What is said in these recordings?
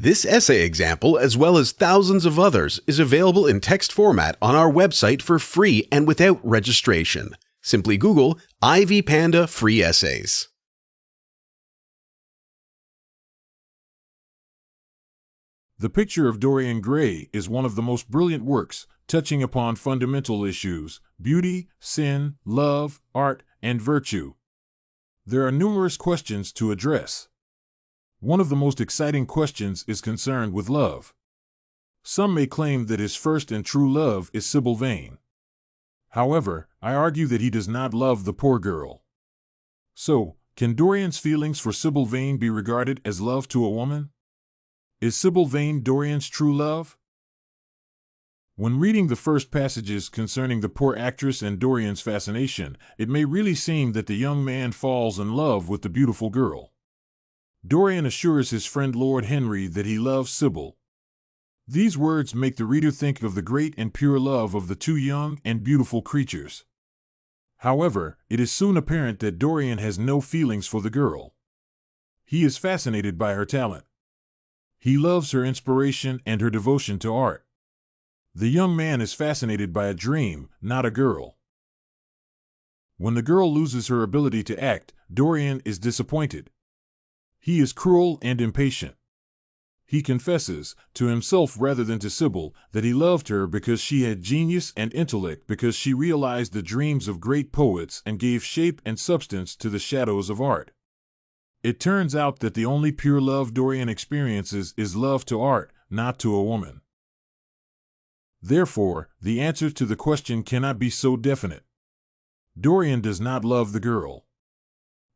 This essay example, as well as thousands of others, is available in text format on our website for free and without registration. Simply Google Ivy Panda Free Essays. The Picture of Dorian Gray is one of the most brilliant works, touching upon fundamental issues: beauty, sin, love, art, and virtue. There are numerous questions to address. One of the most exciting questions is concerned with love. Some may claim that his first and true love is Sybil Vane. However, I argue that he does not love the poor girl. So, can Dorian's feelings for Sybil Vane be regarded as love to a woman? Is Sybil Vane Dorian's true love? When reading the first passages concerning the poor actress and Dorian's fascination, it may really seem that the young man falls in love with the beautiful girl. Dorian assures his friend Lord Henry that he loves Sybil. These words make the reader think of the great and pure love of the two young and beautiful creatures. However, it is soon apparent that Dorian has no feelings for the girl. He is fascinated by her talent. He loves her inspiration and her devotion to art. The young man is fascinated by a dream, not a girl. When the girl loses her ability to act, Dorian is disappointed. He is cruel and impatient. He confesses, to himself rather than to Sybil, that he loved her because she had genius and intellect, because she realized the dreams of great poets and gave shape and substance to the shadows of art. It turns out that the only pure love Dorian experiences is love to art, not to a woman. Therefore, the answer to the question cannot be so definite. Dorian does not love the girl.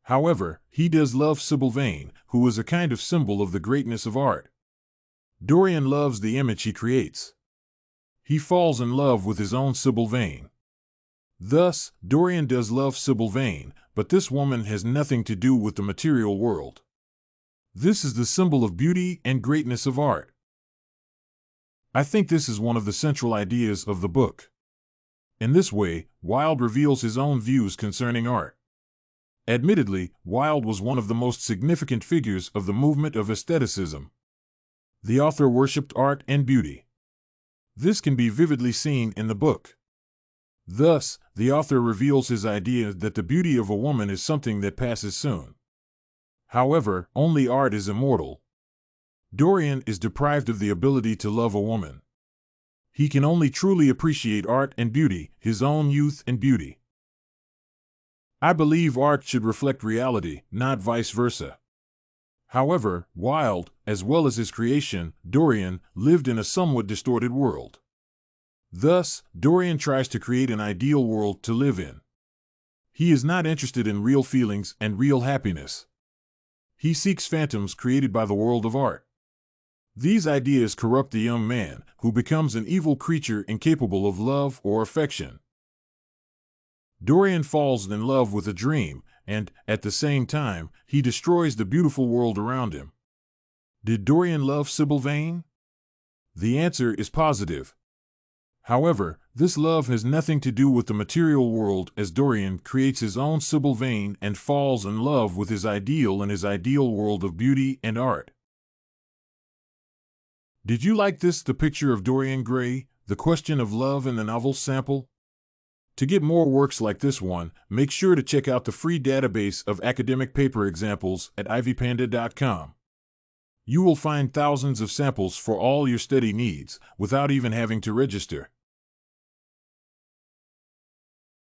However, he does love Sybil Vane, who is a kind of symbol of the greatness of art. Dorian loves the image he creates. He falls in love with his own Sybil Vane. Thus, Dorian does love Sybil Vane, but this woman has nothing to do with the material world. This is the symbol of beauty and greatness of art. I think this is one of the central ideas of the book. In this way, Wilde reveals his own views concerning art. Admittedly, Wilde was one of the most significant figures of the movement of aestheticism. The author worshipped art and beauty. This can be vividly seen in the book. Thus, the author reveals his idea that the beauty of a woman is something that passes soon. However, only art is immortal. Dorian is deprived of the ability to love a woman. He can only truly appreciate art and beauty, his own youth and beauty. I believe art should reflect reality, not vice versa. However, Wilde, as well as his creation, Dorian, lived in a somewhat distorted world. Thus, Dorian tries to create an ideal world to live in. He is not interested in real feelings and real happiness. He seeks phantoms created by the world of art. These ideas corrupt the young man, who becomes an evil creature incapable of love or affection. Dorian falls in love with a dream, and, at the same time, he destroys the beautiful world around him. Did Dorian love Sybil Vane? The answer is positive. However, this love has nothing to do with the material world, as Dorian creates his own Sybil Vane and falls in love with his ideal and his ideal world of beauty and art. Did you like this, The Picture of Dorian Gray, The Question of Love in the Novel Sample? To get more works like this one, make sure to check out the free database of academic paper examples at ivypanda.com. You will find thousands of samples for all your study needs, without even having to register.